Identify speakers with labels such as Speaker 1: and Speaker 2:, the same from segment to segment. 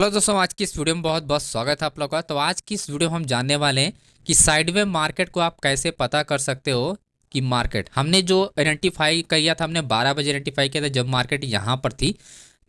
Speaker 1: Hello दोस्तों, आज की इस वीडियो में बहुत बहुत स्वागत है आप लोगों का। तो आज की इस वीडियो में हम जानने वाले हैं कि साइडवे मार्केट को आप कैसे पता कर सकते हो। कि मार्केट हमने जो आइडेंटिफाई किया था, हमने 12 बजे आइडेंटिफाई किया था जब मार्केट यहाँ पर थी।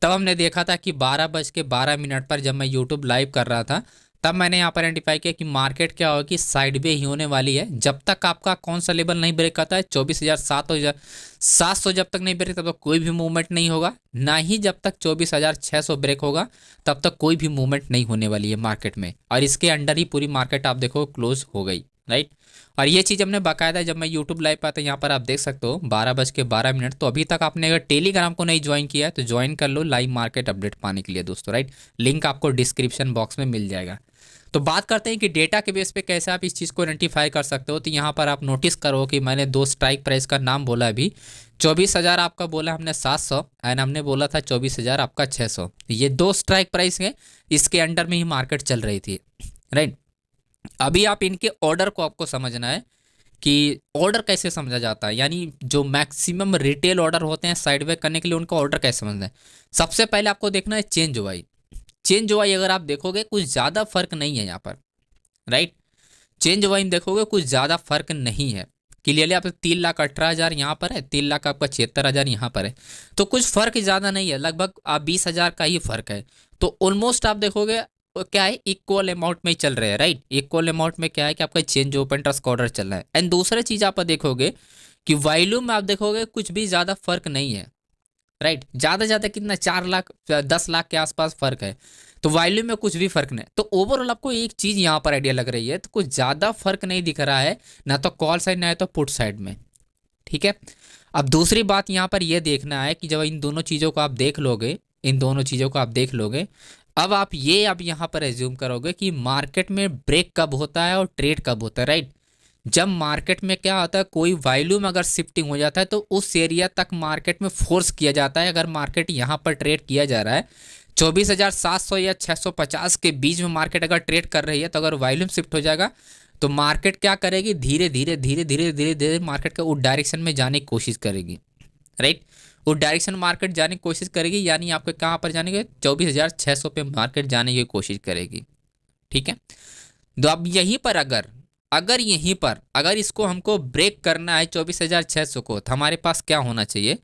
Speaker 1: तब हमने देखा था कि 12:12 पर जब मैं यूट्यूब लाइव कर रहा था, तब मैंने यहाँ पर आइडेंटिफाई किया कि मार्केट क्या होगी, साइडवे ही होने वाली है। जब तक आपका कौन सा लेवल नहीं ब्रेक करता है, 24,700 जब तक नहीं ब्रेक तब तक कोई भी मूवमेंट नहीं होगा। ना ही जब तक 24,600 ब्रेक होगा तब तक कोई भी मूवमेंट नहीं होने वाली है मार्केट में। और इसके अंडर ही पूरी मार्केट आप देखो क्लोज हो गई, राइट। और ये चीज़ हमने बाकायदा जब मैं यूट्यूब लाइव पाता यहाँ पर आप देख सकते हो 12:12। तो अभी तक आपने अगर टेलीग्राम को नहीं ज्वाइन किया है तो ज्वाइन कर लो लाइव मार्केट अपडेट पाने के लिए दोस्तों, राइट। लिंक आपको डिस्क्रिप्शन बॉक्स में मिल जाएगा। तो बात करते हैं कि डेटा के बेस पे कैसे आप इस चीज़ को आइडेंटिफाई कर सकते हो। तो यहाँ पर आप नोटिस करो कि मैंने दो स्ट्राइक प्राइस का नाम बोला अभी। 24,000 आपका बोला हमने 700, एंड हमने बोला था 24,000 आपका 600। ये दो स्ट्राइक प्राइस है, इसके अंडर में ही मार्केट चल रही थी, राइट। अभी आप इनके ऑर्डर को आपको समझना है कि ऑर्डर कैसे समझा जाता है, यानी जो मैक्सिमम रिटेल ऑर्डर होते हैं साइडवे करने के लिए उनका ऑर्डर कैसे समझना है। सबसे पहले आपको देखना है चेंज वाई। चेंज वाई अगर आप देखोगे कुछ ज़्यादा फर्क नहीं है यहाँ पर, राइट। चेंज वाइन देखोगे कुछ ज़्यादा फर्क नहीं है। क्लियरली आप 3,18,000 यहाँ पर है, 3,00,000 आपका 76,000 यहाँ पर है। तो कुछ फर्क ज़्यादा नहीं है, लगभग आप 20,000 का ही फर्क है। तो ऑलमोस्ट आप देखोगे क्या है, इक्वल अमाउंट में ही चल रहे हैं, राइट। इक्वल अमाउंट में क्या है कि आपका चेंज ओपन ट्रस्ट का ऑर्डर चल रहा है। एंड दूसरा चीज़ आप देखोगे कि वॉल्यूम में आप देखोगे कुछ भी ज़्यादा फर्क नहीं है, राइट। ज़्यादा ज़्यादा कितना, 4,00,000 10,00,000 के आसपास फर्क है। तो वॉल्यूम में कुछ भी फर्क नहीं। तो ओवरऑल आपको एक चीज़ यहाँ पर आइडिया लग रही है, तो कुछ ज़्यादा फर्क नहीं दिख रहा है, ना तो कॉल साइड ना तो पुट साइड में, ठीक है। अब दूसरी बात यहाँ पर यह देखना है कि जब इन दोनों चीज़ों को आप देख लोगे, इन दोनों चीज़ों को आप देख लोगे, अब यहाँ पर एज्यूम करोगे कि मार्केट में ब्रेक कब होता है और ट्रेड कब होता है, राइट। जब मार्केट में क्या होता है, कोई वॉल्यूम अगर शिफ्टिंग हो जाता है तो उस एरिया तक मार्केट में फोर्स किया जाता है। अगर मार्केट यहाँ पर ट्रेड किया जा रहा है 24,700 या 650 के बीच में मार्केट अगर ट्रेड कर रही है, तो अगर वॉल्यूम शिफ्ट हो जाएगा तो मार्केट क्या करेगी, धीरे धीरे धीरे धीरे धीरे धीरे मार्केट का उस डायरेक्शन में जाने की कोशिश करेगी, राइट। उस डायरेक्शन मार्केट जाने की कोशिश करेगी, यानी आपको कहाँ पर जाने के 24,600 पे मार्केट जाने की कोशिश करेगी, ठीक है। तो अब यहीं पर अगर अगर यहीं पर अगर इसको हमको ब्रेक करना है 24,600 को, तो हमारे पास क्या होना चाहिए,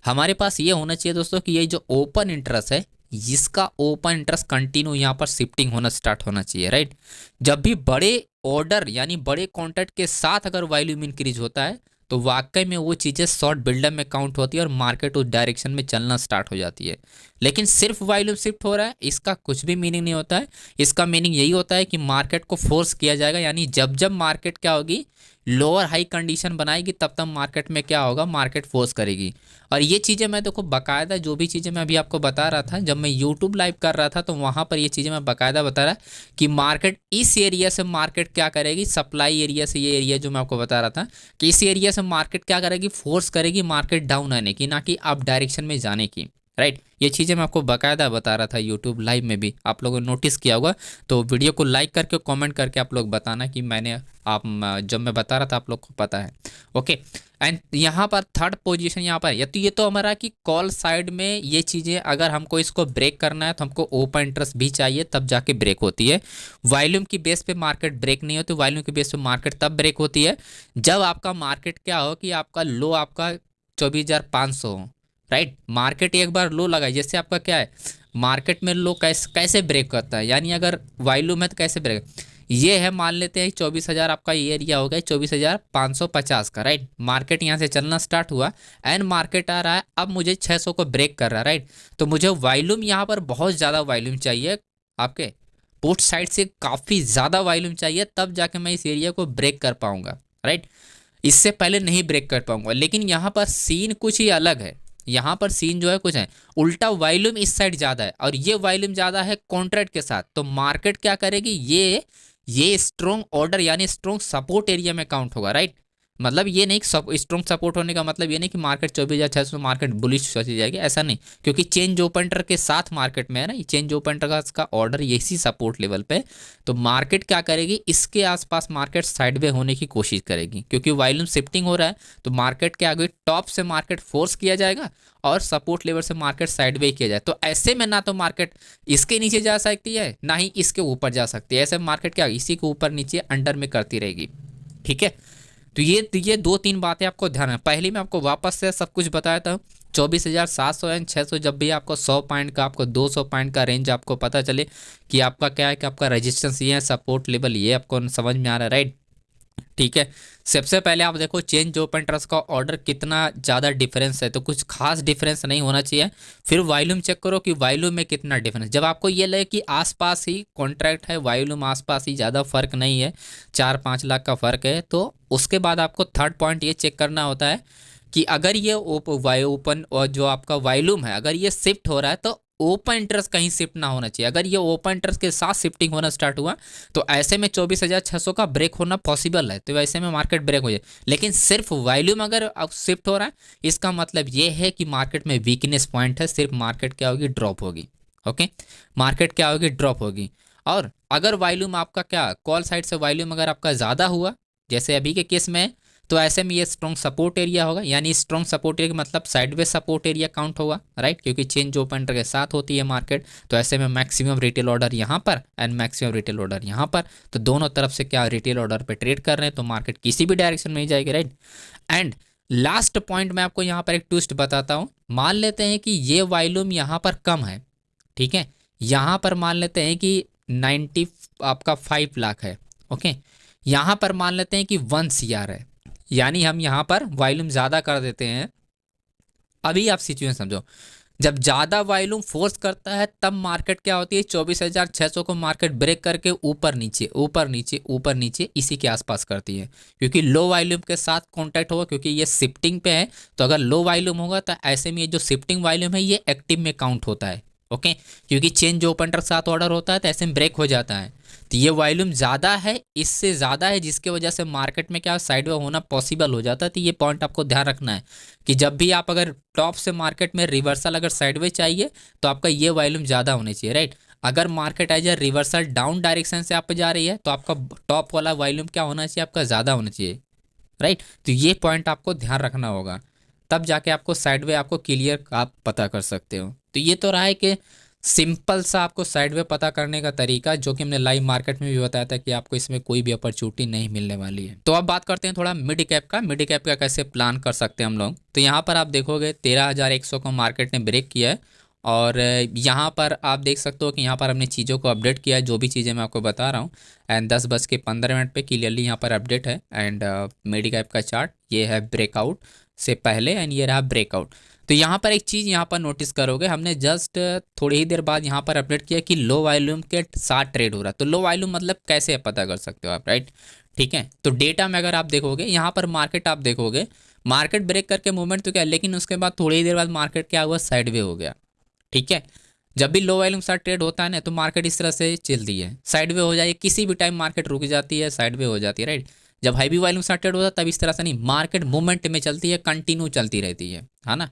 Speaker 1: हमारे पास ये होना चाहिए दोस्तों कि ये जो ओपन इंटरेस्ट है, इसका ओपन इंटरेस्ट कंटिन्यू यहाँ पर शिफ्टिंग होना स्टार्ट होना चाहिए, राइट। जब भी बड़े ऑर्डर यानी बड़े कॉन्ट्रैक्ट के साथ अगर वॉल्यूम इंक्रीज होता है तो वाकई में वो चीज़ें शॉर्ट बिल्डअप में काउंट होती है और मार्केट उस डायरेक्शन में चलना स्टार्ट हो जाती है। लेकिन सिर्फ वॉल्यूम शिफ्ट हो रहा है, इसका कुछ भी मीनिंग नहीं होता है। इसका मीनिंग यही होता है कि मार्केट को फोर्स किया जाएगा, यानी जब जब मार्केट क्या होगी, लोअर हाई कंडीशन बनाएगी, तब तब मार्केट में क्या होगा, मार्केट फोर्स करेगी। और ये चीज़ें मैं देखो बाकायदा, जो भी चीज़ें मैं अभी आपको बता रहा था जब मैं यूट्यूब लाइव कर रहा था, तो वहाँ पर ये चीज़ें मैं बाकायदा बता रहा कि मार्केट इस एरिया से मार्केट क्या करेगी, सप्लाई एरिया से, ये एरिया जो मैं आपको बता रहा था कि इस एरिया से मार्केट क्या करेगी, फोर्स करेगी मार्केट डाउन आने की, ना कि अप डायरेक्शन में जाने की, राइट। ये चीज़ें मैं आपको बाकायदा बता रहा था यूट्यूब लाइव में भी, आप लोगों ने नोटिस किया होगा। तो वीडियो को लाइक करके कमेंट करके आप लोग बताना कि मैंने आप जब मैं बता रहा था आप लोग को पता है, ओके। एंड यहाँ पर थर्ड पोजीशन यहाँ पर ये तो हमारा कि कॉल साइड में ये चीज़ें अगर हमको इसको ब्रेक करना है तो हमको ओपन इंटरेस्ट भी चाहिए, तब जाके ब्रेक होती है। वॉल्यूम की बेस पे मार्केट ब्रेक नहीं होती, वॉल्यूम की बेस पे मार्केट तब ब्रेक होती है जब आपका मार्केट क्या हो कि आपका लो आपका 24,500 हो, राइट। मार्केट एक बार लो लगाई, जैसे आपका क्या है, मार्केट में लो कैसे कैसे ब्रेक करता है, यानी अगर वॉल्यूम है तो कैसे ब्रेक, ये है मान लेते हैं 24,000 आपका ये एरिया हो गया 24,550 का, राइट। मार्केट यहाँ से चलना स्टार्ट हुआ एंड मार्केट आ रहा है, अब मुझे 600 को ब्रेक कर रहा है, राइट। तो मुझे वॉल्यूम यहाँ पर बहुत ज़्यादा वॉल्यूम चाहिए, आपके पुट साइड से काफ़ी ज़्यादा वॉल्यूम चाहिए, तब जाके मैं इस एरिया को ब्रेक कर पाऊंगा, राइट। इससे पहले नहीं ब्रेक कर पाऊंगा। लेकिन यहाँ पर सीन कुछ ही अलग है, यहाँ पर सीन जो है कुछ है उल्टा, वॉल्यूम इस साइड ज़्यादा है और ये वॉल्यूम ज़्यादा है कॉन्ट्रैक्ट के साथ, तो मार्केट क्या करेगी, ये स्ट्रॉन्ग ऑर्डर यानी स्ट्रॉन्ग सपोर्ट एरिया में काउंट होगा, राइट। मतलब ये नहीं कि स्ट्रॉन्ग सपोर्ट होने का मतलब ये नहीं कि मार्केट 24,600 मार्केट बुलिश चली जाएगी, ऐसा नहीं, क्योंकि चेंज ओपन इंटर के साथ मार्केट में है ना, चेंज ओपन इंटर का इसका ऑर्डर इसी सपोर्ट लेवल पे, तो मार्केट क्या करेगी, इसके आसपास मार्केट साइडवे होने की कोशिश करेगी, क्योंकि वॉल्यूम शिफ्टिंग हो रहा है, तो मार्केट के आगे टॉप से मार्केट फोर्स किया जाएगा और सपोर्ट लेवल से मार्केट साइडवे किया जाए, तो ऐसे में ना तो मार्केट इसके नीचे जा सकती है ना ही इसके ऊपर जा सकती है, ऐसे में मार्केट क्या इसी के ऊपर नीचे अंडर में करती रहेगी। ठीक है, तो ये दो तीन बातें आपको ध्यान है। पहली मैं आपको वापस से सब कुछ बताया था, 24,700 एंड 600, जब भी आपको 100 पॉइंट का, आपको 200 पॉइंट का रेंज आपको पता चले कि आपका क्या है, कि आपका रेजिस्टेंस ये है, सपोर्ट लेवल ये आपको समझ में आ रहा है, राइट। ठीक है, सबसे पहले आप देखो चेंज ओपन ट्रस्ट का ऑर्डर कितना ज़्यादा डिफरेंस है, तो कुछ खास डिफरेंस नहीं होना चाहिए। फिर वॉल्यूम चेक करो कि वॉल्यूम में कितना डिफरेंस, जब आपको ये लगे कि आसपास ही कॉन्ट्रैक्ट है, वॉल्यूम आसपास ही, ज़्यादा फर्क नहीं है, 4-5 लाख का फ़र्क है, तो उसके बाद आपको थर्ड पॉइंट ये चेक करना होता है कि अगर ये ओपन और जो आपका वॉल्यूम है अगर ये शिफ्ट हो रहा है, तो ओपन इंटरेस्ट कहीं शिफ्ट ना होना चाहिए। अगर ये ओपन इंटरेस्ट के साथ शिफ्टिंग होना स्टार्ट हुआ तो ऐसे में 24,600 का ब्रेक होना पॉसिबल है, तो वैसे में मार्केट ब्रेक हो जाए। लेकिन सिर्फ वॉल्यूम अगर अब शिफ्ट हो रहा है, इसका मतलब ये है कि मार्केट में वीकनेस पॉइंट है, सिर्फ मार्केट क्या होगी, ड्रॉप होगी। ओके, मार्केट क्या होगी, ड्रॉप होगी। और अगर वॉल्यूम आपका क्या कॉल साइड से वॉल्यूम अगर आपका ज़्यादा हुआ, जैसे अभी के केस में, तो ऐसे में ये स्ट्रॉन्ग सपोर्ट एरिया होगा, यानी स्ट्रॉन्ग सपोर्ट एरिया का मतलब साइडवे सपोर्ट एरिया काउंट होगा, राइट, क्योंकि चेंज ओपन के साथ होती है मार्केट, तो ऐसे में मैक्सिमम रिटेल ऑर्डर यहाँ पर एंड मैक्सिमम रिटेल ऑर्डर यहाँ पर, तो दोनों तरफ से क्या रिटेल ऑर्डर पे ट्रेड कर रहे हैं, तो मार्केट किसी भी डायरेक्शन में ही जाएगी, राइट। एंड लास्ट पॉइंट मैं आपको यहाँ पर एक ट्विस्ट बताता हूँ। मान लेते हैं कि ये वॉल्यूम यहाँ पर कम है, ठीक है, यहाँ पर मान लेते हैं कि 90 आपका 5 लाख है, ओके, यहाँ पर मान लेते हैं कि 1 CR है, यानी हम यहाँ पर वॉल्यूम ज़्यादा कर देते हैं। अभी आप सिचुएशन समझो, जब ज़्यादा वॉल्यूम फोर्स करता है तब मार्केट क्या होती है, 24,600 को मार्केट ब्रेक करके ऊपर नीचे ऊपर नीचे ऊपर नीचे इसी के आसपास करती है, क्योंकि लो वॉल्यूम के साथ कॉन्टैक्ट होगा, क्योंकि ये शिफ्टिंग पे है, तो अगर लो वॉल्यूम होगा तो ऐसे में ये जो शिफ्टिंग वॉल्यूम है ये एक्टिव में काउंट होता है, ओके, क्योंकि चेंज ओपन के साथ ऑर्डर होता है तो ऐसे में ब्रेक हो जाता है, तो ये वॉल्यूम ज़्यादा है, इससे ज़्यादा है, जिसके वजह से मार्केट में क्या साइडवे होना पॉसिबल हो जाता है। तो ये पॉइंट आपको ध्यान रखना है कि जब भी आप अगर टॉप से मार्केट में रिवर्सल अगर साइडवे चाहिए तो आपका ये वॉल्यूम ज़्यादा होनी चाहिए, राइट। अगर market has a reversal down direction से आप जा रही है तो आपका टॉप वाला वॉल्यूम क्या होना चाहिए, आपका ज़्यादा होना चाहिए, राइट। तो ये पॉइंट आपको ध्यान रखना होगा, तब जाके आपको साइडवे आपको क्लियर आप पता कर सकते हो। तो ये तो रहा है कि सिंपल सा आपको साइडवे पता करने का तरीका, जो कि हमने लाइव मार्केट में भी बताया था कि आपको इसमें कोई भी अपॉर्चुनिटी नहीं मिलने वाली है। तो अब बात करते हैं थोड़ा मिड कैप का, मिड कैप का कैसे प्लान कर सकते हैं हम लोग। तो यहाँ पर आप देखोगे 13,100 को मार्केट ने ब्रेक किया है, और यहाँ पर आप देख सकते हो कि यहाँ पर हमने चीज़ों को अपडेट किया है, जो भी चीज़ें मैं आपको बता रहा हूँ, एंड 10:15 पे क्लियरली यहाँ पर अपडेट है। एंड मिड कैप का चार्ट ये है ब्रेकआउट से पहले, एंड ये रहा ब्रेकआउट। तो यहाँ पर एक चीज़ यहाँ पर नोटिस करोगे, हमने जस्ट थोड़ी ही देर बाद यहाँ पर अपडेट किया कि लो वॉल्यूम के साथ ट्रेड हो रहा है। तो लो वॉल्यूम मतलब कैसे पता कर सकते हो आप, राइट, ठीक है। तो डेटा में अगर आप देखोगे यहाँ पर मार्केट आप देखोगे, मार्केट ब्रेक करके मूवमेंट तो क्या, लेकिन उसके बाद थोड़ी ही देर बाद मार्केट क्या हुआ, साइडवे हो गया, ठीक है। जब भी लो वॉल्यूम के साथ ट्रेड होता है ना, तो मार्केट इस तरह से चलती है, साइडवे हो जाए, किसी भी टाइम मार्केट रुक जाती है, साइडवे हो जाती है, राइट। जब हैवी वॉल्यूम साथ ट्रेड होता है तब इस तरह से नहीं, मार्केट मूवमेंट में चलती है, कंटिन्यू चलती रहती है ना,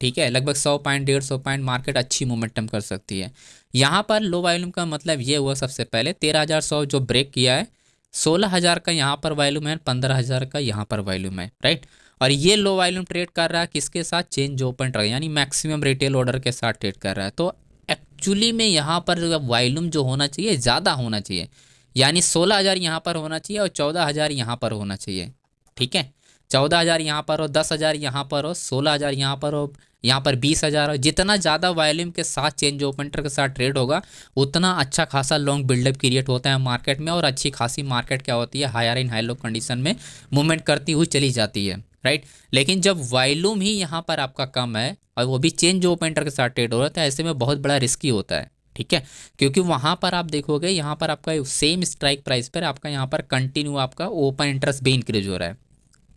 Speaker 1: ठीक है। लगभग 100 पॉइंट 150 पॉइंट मार्केट अच्छी मोमेंटम कर सकती है। यहाँ पर लो वॉल्यूम का मतलब ये हुआ, सबसे पहले 13,100 जो ब्रेक किया है, 16,000 का यहाँ पर वॉल्यूम है, 15,000 का यहाँ पर वॉल्यूम है, राइट। और ये लो वॉल्यूम ट्रेड कर रहा है किसके साथ, चेंज ओपन ट्रेड, यानी मैक्सिमम रिटेल ऑर्डर के साथ ट्रेड कर रहा है। तो एक्चुअली में यहाँ पर वॉल्यूम जो होना चाहिए ज़्यादा होना चाहिए, यानी 16,000 यहाँ पर होना चाहिए और 14,000 यहाँ पर होना चाहिए, ठीक है। 14,000 यहाँ पर हो, 10,000 यहाँ पर हो, 16,000 यहाँ पर हो, यहाँ पर 20,000 हो। जितना ज़्यादा वॉल्यूम के साथ चेंज ओपन के साथ ट्रेड होगा, उतना अच्छा खासा लॉन्ग बिल्डअप क्रिएट होता है मार्केट में, और अच्छी खासी मार्केट क्या होती है, higher in high low condition में मूवमेंट करती हुई चली जाती है, राइट। लेकिन जब वॉल्यूम ही यहाँ पर आपका कम है और वो भी चेंज ओपन के साथ ट्रेड हो रहा है, तो ऐसे में बहुत बड़ा रिस्की होता है, ठीक है। क्योंकि वहाँ पर आप देखोगे, यहाँ पर आपका सेम स्ट्राइक प्राइस पर आपका यहाँ पर कंटिन्यू आपका ओपन इंटरेस्ट भी इंक्रीज हो रहा है,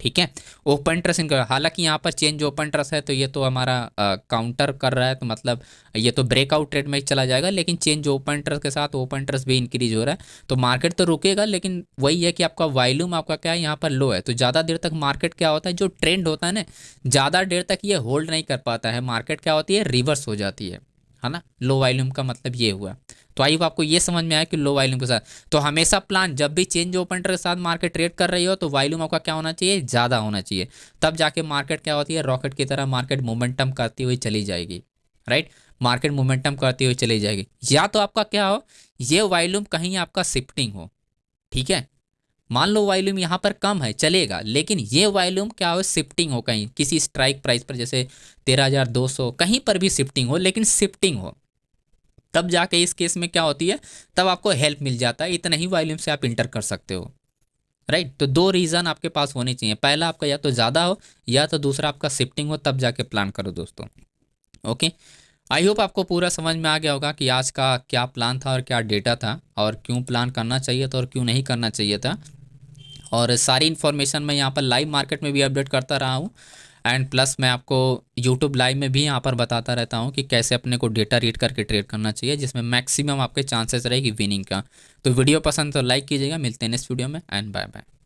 Speaker 1: ठीक है। ओपन इंटरेस्ट इनका, हालांकि यहाँ पर चेंज ओपन इंटरेस्ट है तो ये तो हमारा काउंटर कर रहा है, तो मतलब ये तो ब्रेकआउट ट्रेड में ही चला जाएगा, लेकिन चेंज ओपन इंटरेस्ट के साथ ओपन इंटरेस्ट भी इंक्रीज हो रहा है, तो मार्केट तो रुकेगा, लेकिन वही है कि आपका वॉल्यूम आपका क्या है यहाँ पर लो है, तो ज़्यादा देर तक मार्केट क्या होता है, जो ट्रेंड होता है ना, ज़्यादा देर तक ये होल्ड नहीं कर पाता है, मार्केट क्या होती है, रिवर्स हो जाती है ना। लो वॉल्यूम का मतलब ये हुआ। तो आई होप आपको ये समझ में आया कि लो वॉल्यूम के साथ तो हमेशा प्लान, जब भी चेंज ओपन इंटरेस्ट के साथ मार्केट ट्रेड कर रही हो तो वॉल्यूम आपका क्या होना चाहिए, ज़्यादा होना चाहिए, तब जाके मार्केट क्या होती है, रॉकेट की तरह मार्केट मोमेंटम करती हुई चली जाएगी, राइट। मार्केट मोमेंटम करती हुई चली जाएगी, या तो आपका क्या हो, ये वॉल्यूम कहीं आपका शिफ्टिंग हो, ठीक है। मान लो वॉल्यूम यहाँ पर कम है चलेगा, लेकिन ये वॉल्यूम क्या हो, शिफ्टिंग हो कहीं किसी स्ट्राइक प्राइस पर, जैसे 13,200 कहीं पर भी शिफ्टिंग हो, लेकिन शिफ्टिंग हो, तब जाके इस केस में क्या होती है, तब आपको हेल्प मिल जाता है, इतना ही वॉल्यूम से आप इंटर कर सकते हो, राइट। तो दो रीज़न आपके पास होने चाहिए, पहला आपका या तो ज़्यादा हो, या तो दूसरा आपका शिफ्टिंग हो, तब जाके प्लान करो दोस्तों। ओके, आई होप आपको पूरा समझ में आ गया होगा कि आज का क्या प्लान था और क्या डेटा था, और क्यों प्लान करना चाहिए था और क्यों नहीं करना चाहिए था, और सारी इन्फॉर्मेशन मैं यहाँ पर लाइव मार्केट में भी अपडेट करता रहा हूँ, एंड प्लस मैं आपको यूट्यूब लाइव में भी यहाँ पर बताता रहता हूँ कि कैसे अपने को डेटा रीड करके ट्रेड करना चाहिए, जिसमें मैक्सिमम आपके चांसेस रहेगी विनिंग का। तो वीडियो पसंद तो लाइक कीजिएगा, मिलते हैं नेक्स्ट वीडियो में, एंड बाय बाय।